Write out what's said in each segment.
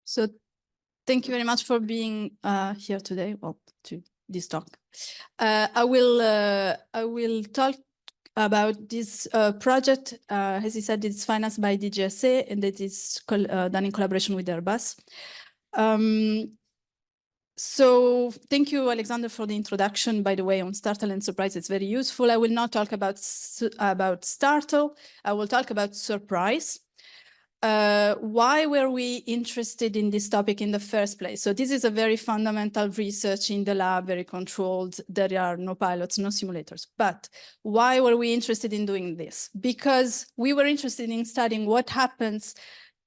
So thank you very much for being here today, well, to this talk. I will talk about this project. As he said, it's financed by DGSA and it is done in collaboration with Airbus. So thank you, Alexander, for the introduction. By the way, on Startle and Surprise, it's very useful. I will not talk about Startle. I will talk about Surprise. Why were we interested in this topic in the first place? So this is a very fundamental research in the lab, very controlled. There are no pilots, no simulators. But why were we interested in doing this? Because we were interested in studying what happens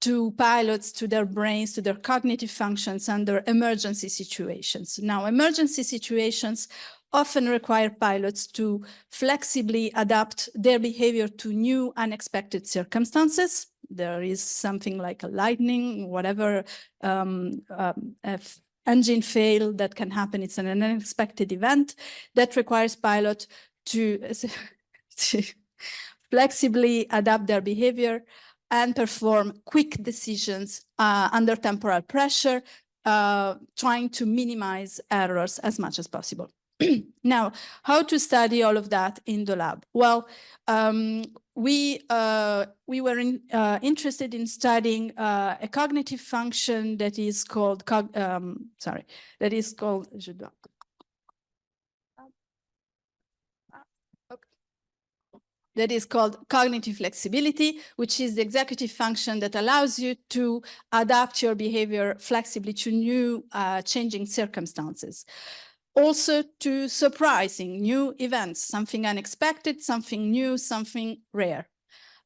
to pilots, to their brains, to their cognitive functions under emergency situations. Now, emergency situations often require pilots to flexibly adapt their behavior to new unexpected circumstances. There is something like a lightning, whatever engine fail that can happen. It's an unexpected event that requires pilots to flexibly adapt their behavior and perform quick decisions under temporal pressure, trying to minimize errors as much as possible. Now, how to study all of that in the lab? Well, we were interested in studying a cognitive function that is called cognitive flexibility, which is the executive function that allows you to adapt your behavior flexibly to new changing circumstances. Also to surprising new events, something unexpected, something new, something rare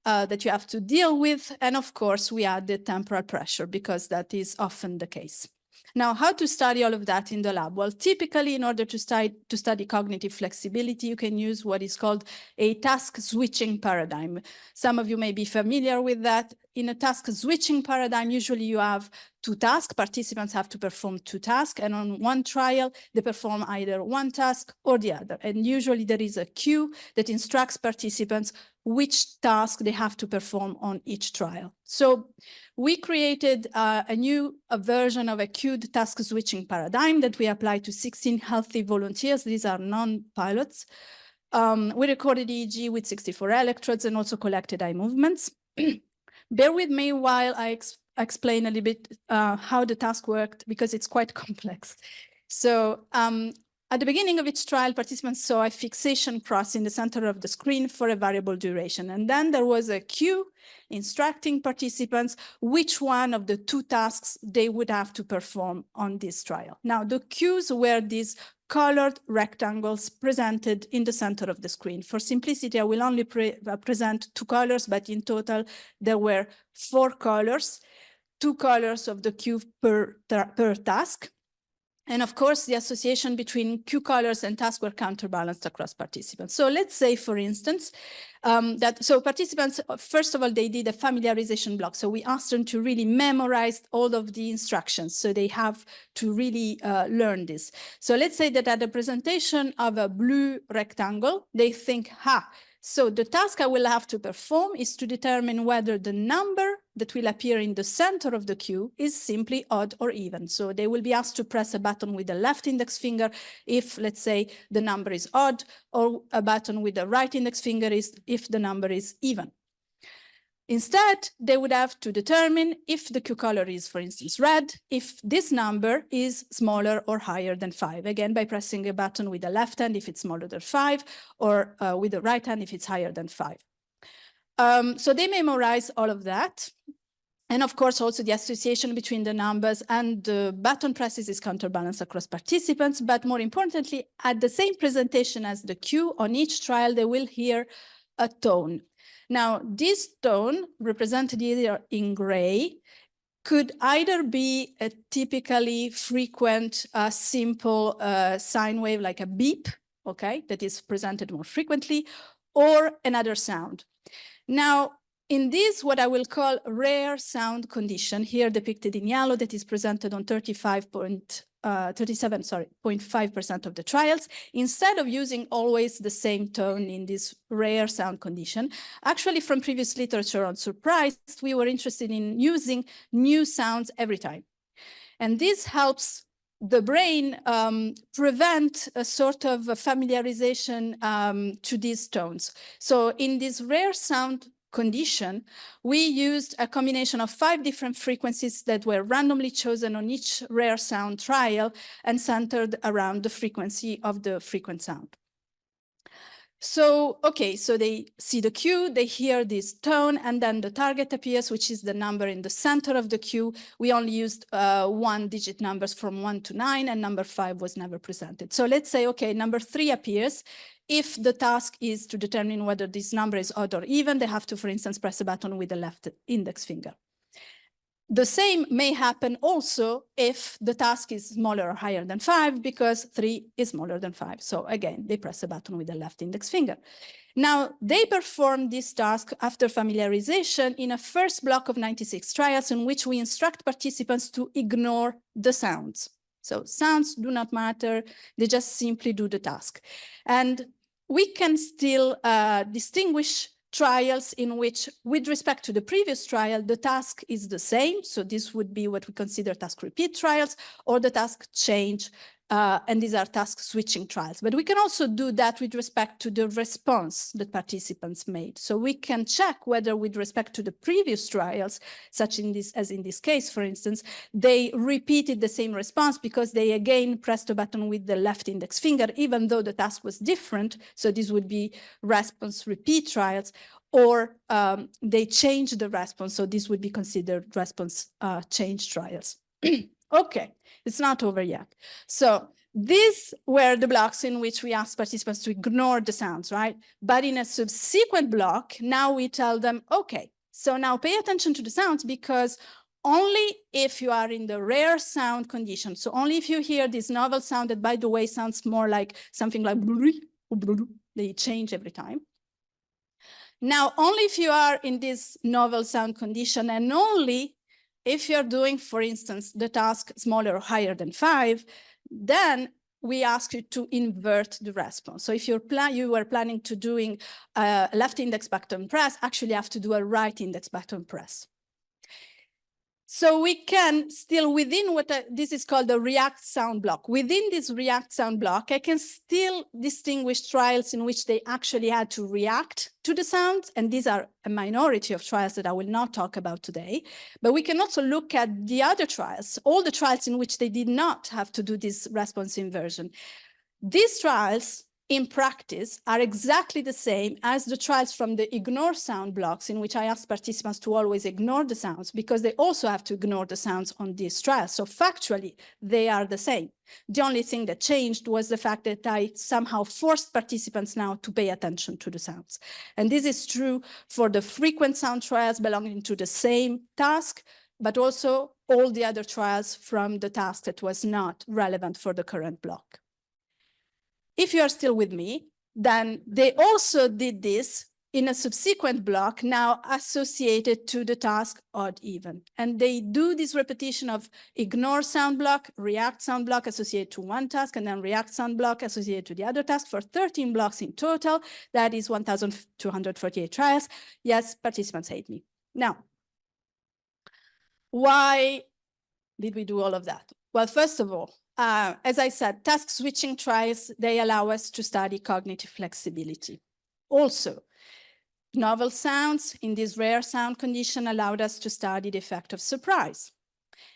that you have to deal with. And of course, we add the temporal pressure because that is often the case. Now, how to study all of that in the lab? Well, typically, in order to study cognitive flexibility, you can use what is called a task switching paradigm. Some of you may be familiar with that. In a task switching paradigm, usually you have two tasks. Participants have to perform two tasks, and on one trial, they perform either one task or the other. And usually there is a cue that instructs participants which task they have to perform on each trial. So we created a new version of a cued task switching paradigm that we applied to 16 healthy volunteers. These are non-pilots. We recorded EEG with 64 electrodes and also collected eye movements. Bear with me while I explain a little bit how the task worked, because it's quite complex. So at the beginning of each trial, participants saw a fixation cross in the center of the screen for a variable duration. And then there was a cue instructing participants which one of the two tasks they would have to perform on this trial. Now, the cues were these colored rectangles presented in the center of the screen. For simplicity, I will only present two colors, but in total, there were 4 colors, 2 colors of the cue per task. And of course, the association between cue colors and tasks were counterbalanced across participants. So let's say, for instance, participants, first of all, they did a familiarization block. So we asked them to really memorize all of the instructions. So they have to really learn this. So let's say that at the presentation of a blue rectangle, they think, so the task I will have to perform is to determine whether the number that will appear in the center of the cue is simply odd or even. So they will be asked to press a button with the left index finger if, let's say, the number is odd, or a button with the right index finger if the number is even. Instead, they would have to determine if the cue color is, for instance, red, if this number is smaller or higher than 5, again, by pressing a button with the left hand if it's smaller than 5, or with the right hand if it's higher than 5. So they memorize all of that. And of course, also the association between the numbers and the button presses is counterbalanced across participants. But more importantly, at the same presentation as the cue on each trial, they will hear a tone. Now, this tone, represented either in gray, could either be a typically frequent, simple sine wave like a beep, okay, that is presented more frequently, or another sound. Now, in this, what I will call rare sound condition, here depicted in yellow, that is presented on 37.5% of the trials, instead of using always the same tone in this rare sound condition, actually from previous literature on surprise, we were interested in using new sounds every time. And this helps the brain prevent a sort of a familiarization to these tones. So in this rare sound condition, we used a combination of 5 different frequencies that were randomly chosen on each rare sound trial and centered around the frequency of the frequent sound. So, okay, so they see the cue, they hear this tone, and then the target appears, which is the number in the center of the cue. We only used 1-digit numbers from 1 to 9, and number 5 was never presented. So let's say, okay, number 3 appears. If the task is to determine whether this number is odd or even, they have to, for instance, press a button with the left index finger. The same may happen also if the task is smaller or higher than 5, because 3 is smaller than 5. So again, they press a button with the left index finger. Now, they perform this task after familiarization in a first block of 96 trials in which we instruct participants to ignore the sounds. So sounds do not matter, they just simply do the task. And we can still distinguish trials in which, with respect to the previous trial, the task is the same. So this would be what we consider task repeat trials, or the task change, and these are task switching trials. But we can also do that with respect to the response that participants made. So we can check whether, with respect to the previous trials, such as in this case, for instance, they repeated the same response because they again pressed a button with the left index finger, even though the task was different. So this would be response repeat trials, or they changed the response. So this would be considered response change trials. Okay, it's not over yet. So these were the blocks in which we asked participants to ignore the sounds, right? But in a subsequent block, now we tell them, okay, so now pay attention to the sounds, because only if you are in the rare sound condition, so only if you hear this novel sound that, by the way, sounds more like something like they change every time. Now, only if you are in this novel sound condition, and only if you're doing, for instance, the task smaller or higher than 5, then we ask you to invert the response. So if you were planning to doing a left index button press, actually you have to do a right index button press. So we can still, within this is called the react sound block. Within this react sound block, I can still distinguish trials in which they actually had to react to the sounds. And these are a minority of trials that I will not talk about today. But we can also look at the other trials, all the trials in which they did not have to do this response inversion. These trials, in practice, are exactly the same as the trials from the ignore sound blocks, in which I ask participants to always ignore the sounds, because they also have to ignore the sounds on these trials. So factually, they are the same. The only thing that changed was the fact that I somehow forced participants now to pay attention to the sounds. And this is true for the frequent sound trials belonging to the same task, but also all the other trials from the task that was not relevant for the current block. If you are still with me, then they also did this in a subsequent block, now associated to the task odd even. And they do this repetition of ignore sound block, react sound block associated to one task, and then react sound block associated to the other task for 13 blocks in total. That is 1,248 trials. Yes, participants hate me. Now, why did we do all of that? Well, first of all, as I said, task switching trials, they allow us to study cognitive flexibility. Also, novel sounds in this rare sound condition allowed us to study the effect of surprise.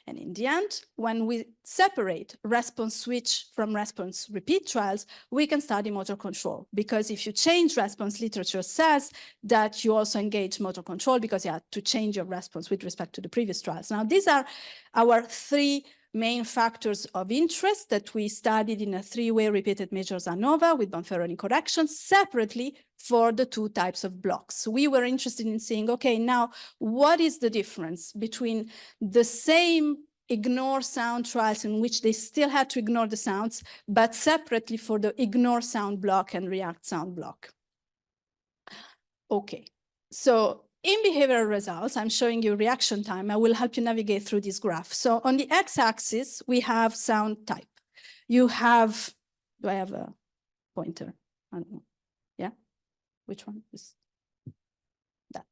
And in the end, when we separate response switch from response repeat trials, we can study motor control, because if you change response, literature says that you also engage motor control because you have to change your response with respect to the previous trials. Now, these are our 3 main factors of interest that we studied in a 3-way repeated measures ANOVA with Bonferroni corrections separately for the 2 types of blocks. We were interested in seeing, okay, now what is the difference between the same ignore sound trials in which they still had to ignore the sounds, but separately for the ignore sound block and react sound block. Okay, so in behavioral results, I'm showing you reaction time. I will help you navigate through this graph. So on the x-axis, we have sound type. You have, do I have a pointer? I don't know. Yeah, which one is that?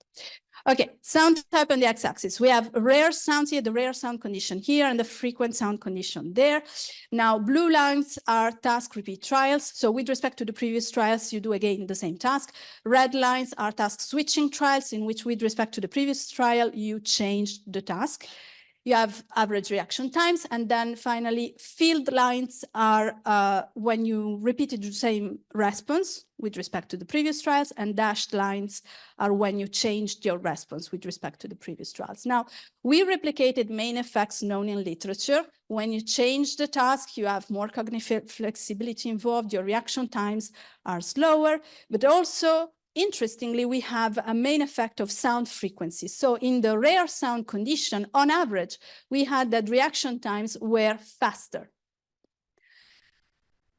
Okay, sound type on the x-axis. We have rare sounds here, the rare sound condition here, and the frequent sound condition there. Now, blue lines are task repeat trials. So with respect to the previous trials, you do again the same task. Red lines are task switching trials, in which with respect to the previous trial, you changed the task. You have average reaction times. And then finally, field lines are when you repeated the same response with respect to the previous trials, and dashed lines are when you changed your response with respect to the previous trials. Now, we replicated main effects known in literature. When you change the task, you have more cognitive flexibility involved, your reaction times are slower, but also, interestingly, we have a main effect of sound frequency. So in the rare sound condition, on average, we had that reaction times were faster.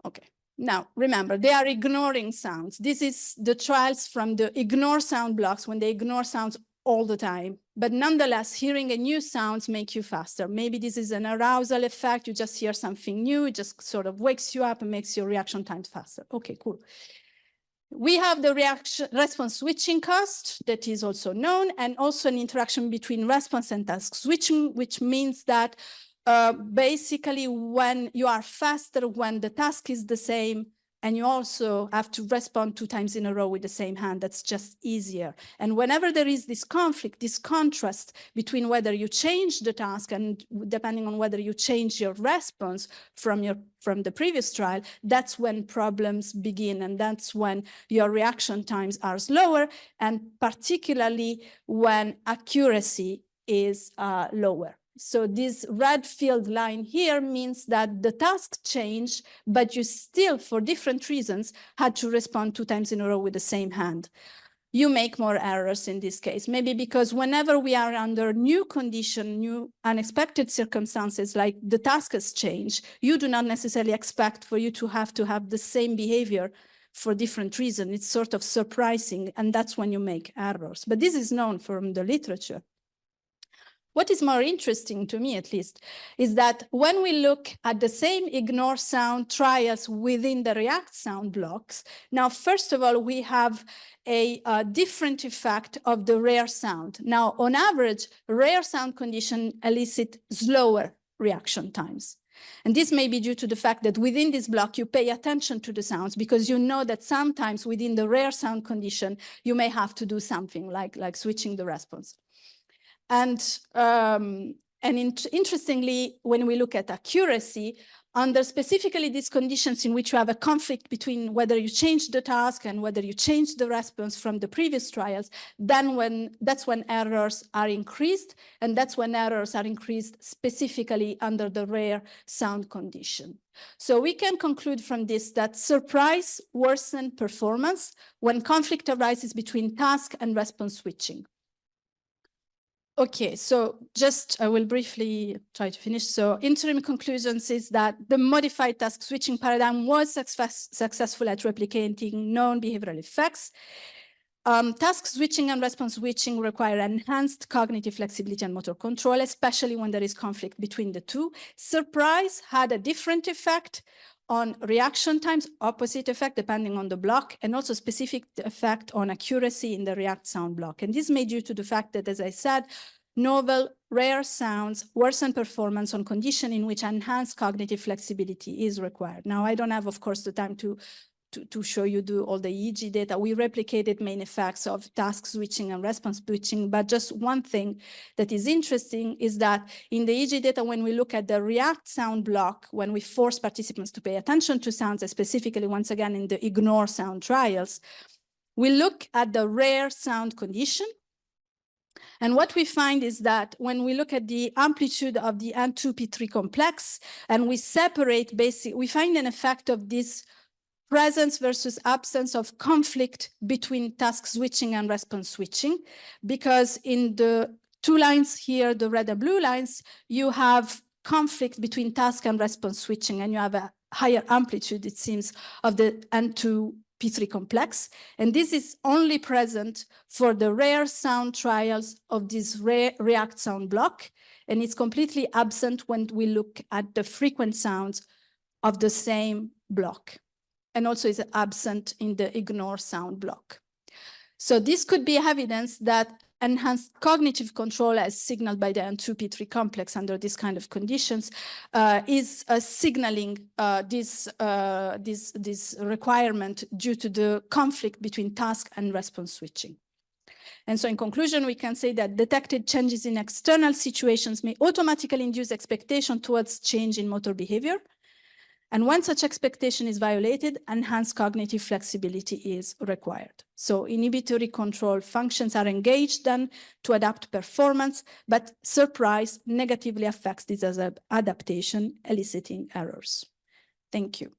Okay. Now, remember, they are ignoring sounds. This is the trials from the ignore sound blocks, when they ignore sounds all the time. But nonetheless, hearing a new sounds make you faster. Maybe this is an arousal effect. You just hear something new. It just sort of wakes you up and makes your reaction times faster. Okay, cool. We have the response switching cost that is also known, and also an interaction between response and task switching, which means that basically when you are faster, when the task is the same, and you also have to respond 2 times in a row with the same hand, that's just easier. And whenever there is this conflict, this contrast between whether you change the task and depending on whether you change your response from the previous trial, that's when problems begin, and that's when your reaction times are slower, and particularly when accuracy is lower. So this red field line here means that the task changed, but you still, for different reasons, had to respond 2 times in a row with the same hand. You make more errors in this case, maybe because whenever we are under new condition, new unexpected circumstances, like the task has changed, you do not necessarily expect for you to have the same behavior for different reasons. It's sort of surprising, and that's when you make errors. But this is known from the literature. What is more interesting to me, at least, is that when we look at the same ignore sound trials within the react sound blocks, now, first of all, we have a different effect of the rare sound. Now, on average, rare sound condition elicit slower reaction times. And this may be due to the fact that within this block, you pay attention to the sounds, because you know that sometimes within the rare sound condition, you may have to do something like switching the response. And interestingly, when we look at accuracy, under specifically these conditions in which you have a conflict between whether you change the task and whether you change the response from the previous trials, then that's when errors are increased, and that's when errors are increased specifically under the rare sound condition. So we can conclude from this that surprise worsens performance when conflict arises between task and response switching. Okay, so I will briefly try to finish. So interim conclusions is that the modified task switching paradigm was successful at replicating known behavioral effects. Task switching and response switching require enhanced cognitive flexibility and motor control, especially when there is conflict between the two. Surprise had a different effect on reaction times, opposite effect depending on the block, and also specific effect on accuracy in the react sound block. And this may due to the fact that, as I said, novel rare sounds worsen performance on condition in which enhanced cognitive flexibility is required. Now, I don't have, of course, the time to show you all the EEG data. We replicated main effects of task switching and response switching, but just one thing that is interesting is that in the EEG data, when we look at the react sound block, when we force participants to pay attention to sounds, specifically, once again, in the ignore sound trials, we look at the rare sound condition. And what we find is that when we look at the amplitude of the N2P3 complex, and we separate we find an effect of this presence versus absence of conflict between task switching and response switching, because in the 2 lines here, the red and blue lines, you have conflict between task and response switching, and you have a higher amplitude, it seems, of the N2P3 complex. And this is only present for the rare sound trials of this rare react sound block, and it's completely absent when we look at the frequent sounds of the same block, and also is absent in the ignore sound block. So this could be evidence that enhanced cognitive control as signaled by the N2P3 complex under this kind of conditions is signaling this requirement due to the conflict between task and response switching. And so in conclusion, we can say that detected changes in external situations may automatically induce expectation towards change in motor behavior. And when such expectation is violated, enhanced cognitive flexibility is required. So inhibitory control functions are engaged then to adapt performance, but surprise negatively affects this adaptation, eliciting errors. Thank you.